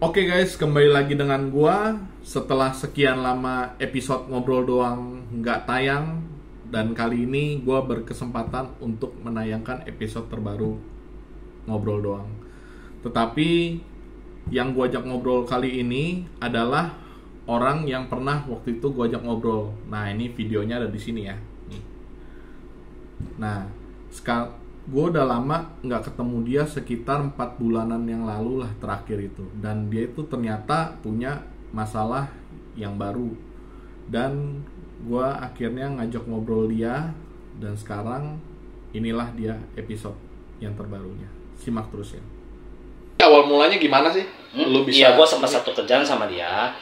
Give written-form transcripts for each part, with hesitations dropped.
Oke guys, kembali lagi dengan gua setelah sekian lama episode ngobrol doang nggak tayang, dan kali ini gua berkesempatan untuk menayangkan episode terbaru ngobrol doang. Tetapi yang gua ajak ngobrol kali ini adalah orang yang pernah waktu itu gua ajak ngobrol. Nah, ini videonya ada di sini ya. Nih. Nah, sekarang gue udah lama nggak ketemu dia, sekitar 4 bulanan yang lalu lah terakhir itu. Dan dia itu ternyata punya masalah yang baru. Dan gue akhirnya ngajak ngobrol dia. Dan sekarang inilah dia episode yang terbarunya. Simak terus ya. Awal mulanya gimana sih? Lu bisa? Iya, gue sempat satu kerjaan sama dia.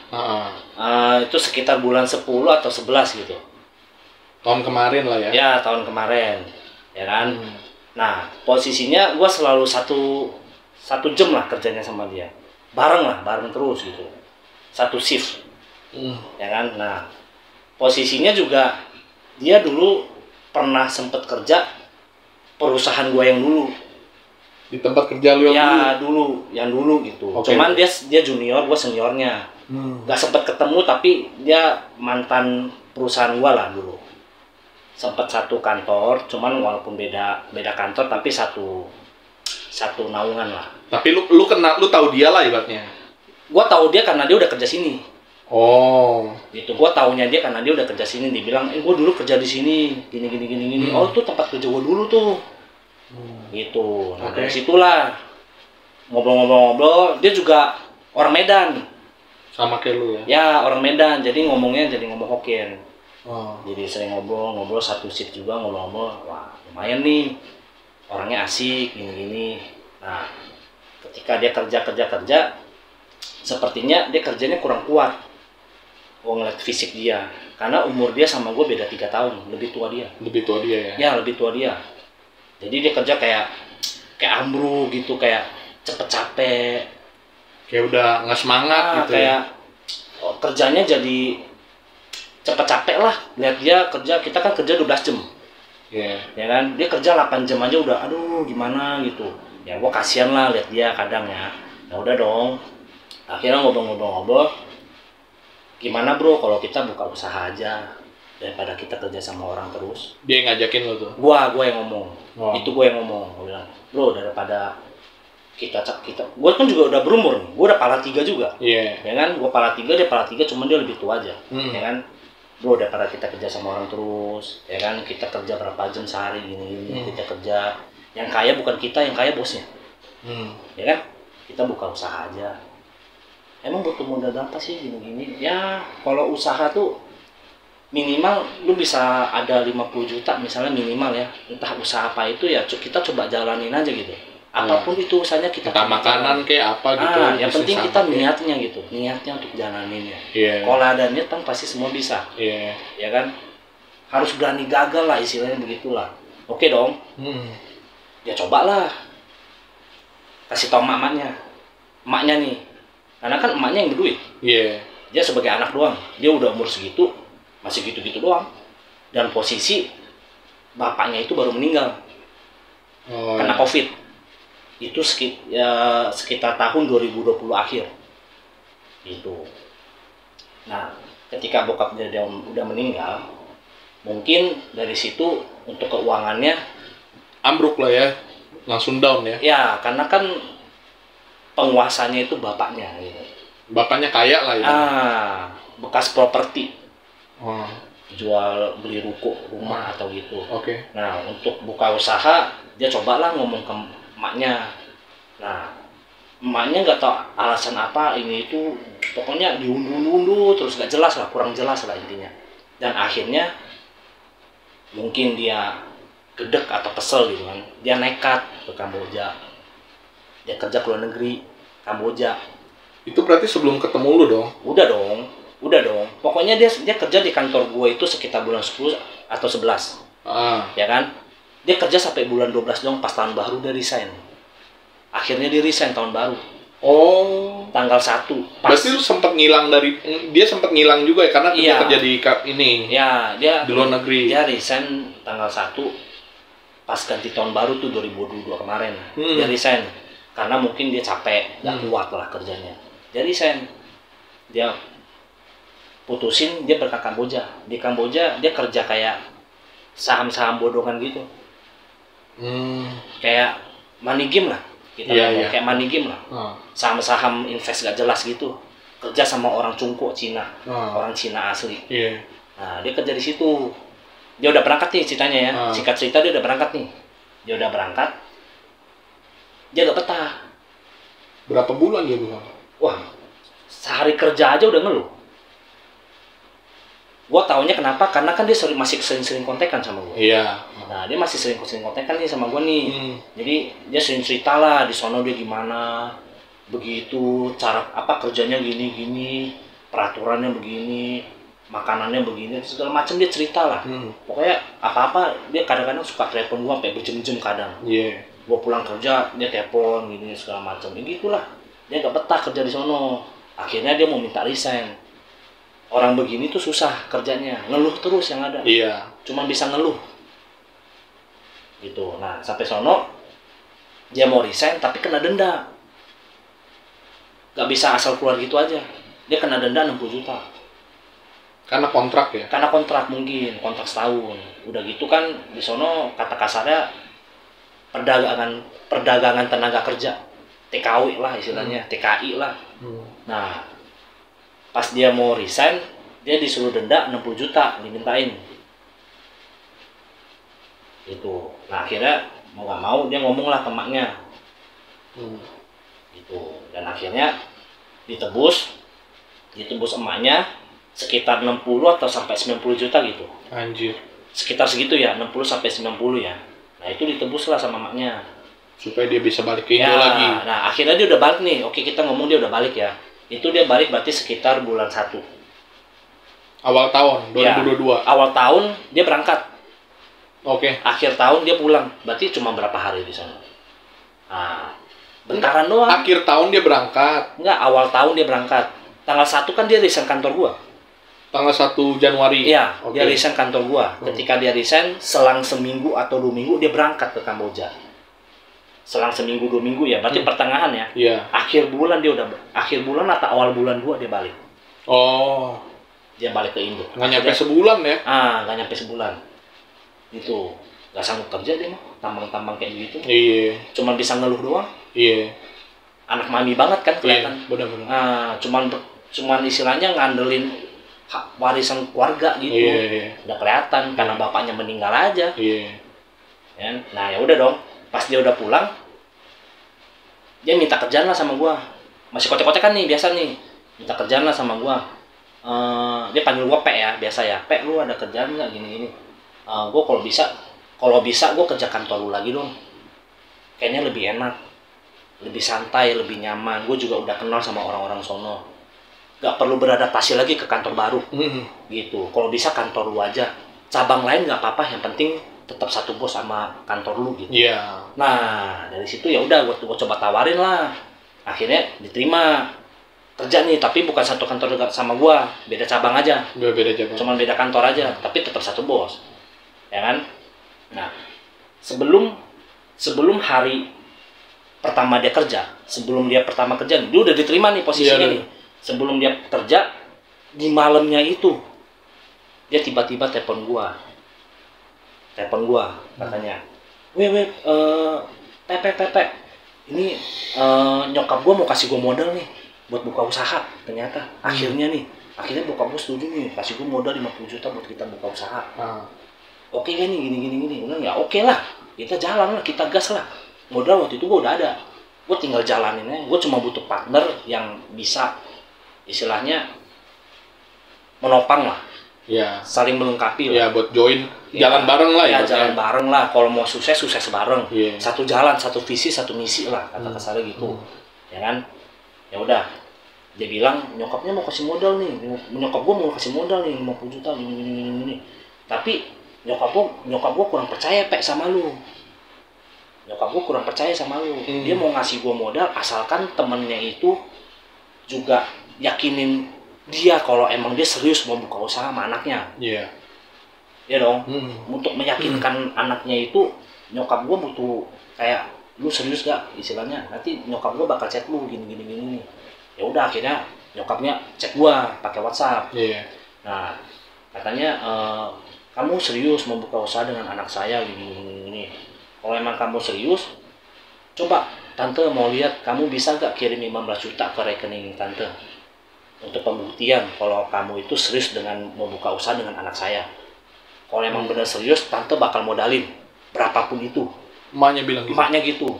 Itu sekitar bulan 10 atau 11 gitu. Tahun kemarin lah ya? Ya, tahun kemarin. Ya kan? Nah, posisinya gue selalu satu jam lah kerjanya sama dia, bareng terus gitu, satu shift, ya kan. Nah, posisinya juga dia dulu pernah sempet kerja perusahaan gue yang dulu, Di tempat kerja lu yang yang dulu gitu. Okay. Cuman dia junior, gue seniornya, gak sempet ketemu, tapi dia mantan perusahaan gue lah dulu. Sempat satu kantor, cuman walaupun beda kantor tapi satu naungan lah. Tapi lu kenal, lu tahu dia lah ibaratnya. Gua tahu dia karena dia udah kerja sini. Oh. Gitu. Gua taunya dia karena dia udah kerja sini. Dibilang, gua dulu kerja di sini, gini. Oh, itu tempat kerja gua dulu tuh. Gitu. Nah, dari situlah ngobrol-ngobrol. Dia juga orang Medan. Sama kayak lu ya? Ya, orang Medan. Jadi ngomong Hokkien. Oh. Jadi sering ngobrol satu shift juga, ngobrol. Wah, lumayan nih, orangnya asik, gini. Nah, ketika dia kerja, sepertinya dia kerjanya kurang kuat. Gue ngeliat fisik dia, karena umur dia sama gue beda 3 tahun, lebih tua dia. Lebih tua dia ya? Ya, lebih tua dia. Jadi dia kerja kayak ambruk gitu, kayak cepet capek. Kayak udah nggak semangat gitu kayak, ya? Kerjanya jadi cepet capek lah. Lihat dia kerja, kita kan kerja 12 jam. Iya. Ya kan, dia kerja 8 jam aja udah aduh gimana gitu. Ya gua kasihan lah lihat dia kadang ya. Ya udah dong. Akhirnya ngobrol. Gimana bro kalau kita buka usaha aja daripada kita kerja sama orang terus. Dia yang ngajakin lo tuh? Gua yang ngomong. Oh. Itu gua yang ngomong. Gua bilang, "Bro, daripada kita gua kan juga udah berumur nih. Gua udah pala 3 juga." Iya. Ya kan, gua pala 3, dia pala 3, cuman dia lebih tua aja. Ya kan? Bro, daripada kita kerja sama orang terus, ya kan, kita kerja berapa jam sehari gini, kita kerja, yang kaya bukan kita, yang kaya bosnya, ya kan, kita buka usaha aja. Emang butuh modal berapa sih gini, ya kalau usaha tuh minimal lu bisa ada 50 juta misalnya minimal ya, entah usaha apa itu ya kita coba jalanin aja gitu. Apapun itu usahanya kita makanan kayak apa gitu. Yang penting kita niatnya gitu, niatnya untuk jalaninnya. Yeah. Kalau ada niat kan pasti semua bisa. Iya. Ya kan, harus berani gagal lah istilahnya begitulah. Oke dong. Ya cobalah. Kasih tau emaknya nih, karena kan emaknya yang berduit. Iya. Dia sebagai anak doang, dia udah umur segitu masih gitu-gitu doang. Dan posisi bapaknya itu baru meninggal karena COVID. Itu sekitar tahun 2020 akhir gitu. Nah, ketika bokapnya dia udah meninggal, mungkin dari situ untuk keuangannya ambruk lah ya, langsung down ya. Ya, karena kan penguasanya itu bapaknya gitu. Bapaknya kaya lah ya. Bekas properti. Oh. Jual beli ruko, rumah atau gitu. Oke. Nah, untuk buka usaha dia cobalah ngomong ke emaknya. Nah, emaknya nggak tahu alasan apa ini itu, pokoknya diundur terus nggak jelas lah, kurang jelas lah intinya. Dan akhirnya mungkin dia gedek atau kesel gitu kan, dia nekat ke Kamboja. Dia kerja ke luar negeri, Kamboja. Itu berarti sebelum ketemu lu dong? Udah dong. Pokoknya dia kerja di kantor gue itu sekitar bulan 10 atau 11. Ya kan? Dia kerja sampai bulan 12 dong, pas tahun baru dia resign. Akhirnya dia resign tahun baru. Oh. Tanggal 1. Berarti lu sempat ngilang dia sempat ngilang juga ya karena dia kerja di ini. Ya, dia di luar negeri. Dia resign tanggal 1 pas ganti tahun baru tuh 2022 kemarin. Dia resign karena mungkin dia capek, nggak kuat lah kerjanya. dia resign, dia putusin, dia berangkat Kamboja. Di Kamboja dia kerja kayak saham-saham bodongan gitu. Kayak money game lah. Kita kayak money game lah. Saham-saham invest gak jelas gitu. Kerja sama orang Cungko Cina. Orang Cina asli. Nah, dia kerja di situ. Dia udah berangkat nih ceritanya ya. Singkat cerita dia udah berangkat nih. Dia udah berangkat. Dia gak betah. Berapa bulan dia bilang? Wah, sehari kerja aja udah ngeluh. Gua taunya kenapa? Karena kan dia masih sering-sering kontekan sama gua. Iya. Nah, dia masih sering kontekan nih sama gua nih. Jadi dia sering cerita lah di sono dia gimana, begitu, cara apa kerjanya gini, peraturannya begini, makanannya begini, segala macam dia cerita lah. Pokoknya apa-apa dia kadang-kadang suka telepon gua sampai berjam-jam kadang. Gua pulang kerja dia telepon gini segala macam. Ya gitulah. Dia gak betah kerja di sono. Akhirnya dia mau minta resign. Orang begini tuh susah kerjanya, ngeluh terus yang ada. Cuma bisa ngeluh. Gitu. Nah, sampai sono dia mau resign tapi kena denda. Gak bisa asal keluar gitu aja. Dia kena denda 60 juta. Karena kontrak ya? Karena kontrak mungkin, kontrak setahun. Udah gitu kan di sono kata kasarnya perdagangan tenaga kerja. TKW lah istilahnya, TKI lah. Nah, pas dia mau resign, dia disuruh denda 60 juta dimintain. Itu. Nah, akhirnya mau gak mau dia ngomong lah ke emaknya. Gitu. Dan akhirnya ditebus emaknya sekitar 60 atau sampai 90 juta gitu. Anjir. Sekitar segitu ya, 60 sampai 90 ya. Nah, itu ditebus lah sama emaknya. Supaya dia bisa balik ke Indo lagi. Nah, akhirnya dia udah balik nih. Oke, kita ngomong dia udah balik ya. Itu dia balik berarti sekitar bulan 1. Awal tahun 2022. Awal tahun dia berangkat. Oke. Akhir tahun dia pulang. Berarti cuma berapa hari di sana? Nah, bentaran doang. Akhir tahun dia berangkat. Enggak, awal tahun dia berangkat. Tanggal 1 kan dia resign kantor gua. Tanggal 1 Januari. Iya, dia resign kantor gua. Ketika dia resign, selang seminggu atau 2 minggu dia berangkat ke Kamboja. Selang seminggu 2 minggu ya, berarti pertengahan ya. Iya. Akhir bulan atau awal bulan gua dia balik. Oh. Dia balik ke Indo. Nggak nyampe sebulan ya? Nggak nyampe sebulan. Itu nggak sanggup kerja dia mah, tambang-tambang kayak gitu. Iya. Cuman bisa ngeluh doang. Iya. Anak mami banget kan kelihatan. Benar-benar. Cuman istilahnya ngandelin hak warisan keluarga gitu. Iya. Udah kelihatan karena bapaknya meninggal aja. Iya. Ya, nah ya udah dong. Pas dia udah pulang, dia minta kerjaan lah sama gua. Masih kotek-kotekan nih biasa nih. Minta kerjaan lah sama gua. Dia panggil gua Pe ya, biasa ya. Pe, lu ada kerjaan nggak gini-gini? Gua kalau bisa gua kerja kantor lu lagi dong. Kayaknya lebih enak, lebih santai, lebih nyaman. Gua juga udah kenal sama orang-orang sono. Gak perlu beradaptasi lagi ke kantor baru. Gitu. Kalau bisa kantor lu aja. Cabang lain nggak apa-apa, yang penting tetap satu bos sama kantor lu gitu. Iya. Nah, dari situ ya udah gua coba tawarin lah. Akhirnya diterima kerja nih, tapi bukan satu kantor sama gua, beda cabang aja. Beda cabang. Cuman beda kantor aja, tapi tetap satu bos. Ya kan? Nah, sebelum hari pertama dia kerja, dia udah diterima nih posisinya nih. Sebelum dia kerja, di malamnya itu dia tiba-tiba telepon gua katanya, Pepe, ini nyokap gua mau kasih gua modal nih buat buka usaha. Ternyata akhirnya bokap gua setuju nih kasih gua modal 50 juta buat kita buka usaha. Oke kan nih gini. Udah ya oke lah, kita jalan lah, kita gas lah. Modal waktu itu gua udah ada, gua tinggal jalanin aja. Gua cuma butuh partner yang bisa istilahnya menopang lah. Ya. Saling melengkapi lah. Ya, buat join jalan bareng lah ya. Jalan bareng lah. Kalau mau sukses bareng. Yeah. Satu jalan, satu visi, satu misi lah kata kasarnya gitu. Ya kan? Ya udah. Dia bilang nyokapnya mau kasih modal nih. Nyokap gua mau kasih modal nih 50 juta gini. Tapi nyokap gua kurang percaya sama lu. Dia mau ngasih gua modal asalkan temennya itu juga yakinin dia kalau emang dia serius mau buka usaha sama anaknya. Iya. Ya dong. Untuk meyakinkan anaknya itu, nyokap gua butuh kayak lu serius gak istilahnya. Nanti nyokap gua bakal chat lu gini. Ya udah akhirnya nyokapnya chat gua pakai WhatsApp. Iya. Nah, katanya kamu serius membuka usaha dengan anak saya gini. Kalau emang kamu serius, coba tante mau lihat kamu bisa gak kirim 15 juta ke rekening tante untuk pembuktian kalau kamu itu serius dengan membuka usaha dengan anak saya. Kalau emang benar serius, tante bakal modalin berapapun itu. Emaknya bilang gitu. Emaknya gitu.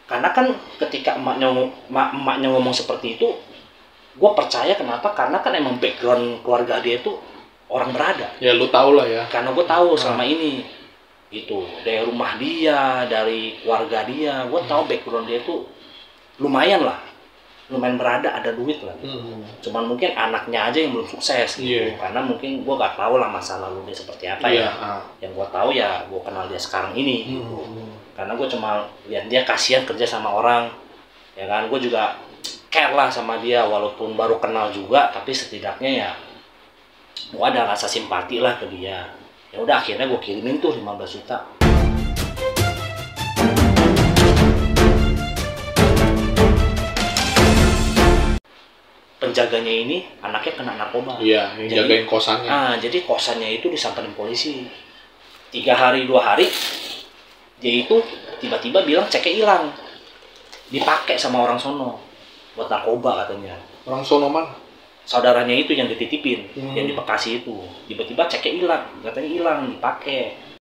Karena kan ketika emaknya ngomong seperti itu, gue percaya. Kenapa? Karena kan emang background keluarga dia itu orang berada. Ya lu tau lah ya. Karena gue tahu selama ini gitu, dari rumah dia, dari keluarga dia, gue tahu background dia itu lumayan berada, ada duit lah. Cuman mungkin anaknya aja yang belum sukses gitu. Karena mungkin gue gak tahu lah masa lalu dia seperti apa ya. Yang gue tahu ya gue kenal dia sekarang ini gitu. Karena gue cuma lihat dia kasihan kerja sama orang, ya kan. Gue juga care lah sama dia walaupun baru kenal juga, tapi setidaknya ya gue ada rasa simpati lah ke dia. Ya udah akhirnya gue kirimin tuh 15 juta. Penjaganya ini anaknya kena narkoba. Iya, yang jagain kosannya. Jadi kosannya itu disamperin polisi. 3 hari 2 hari dia itu tiba-tiba bilang ceknya hilang. Dipakai sama orang sono buat narkoba katanya. Orang sono mana? Saudaranya itu yang dititipin, yang di Bekasi itu. Tiba-tiba ceknya hilang, katanya hilang, dipakai.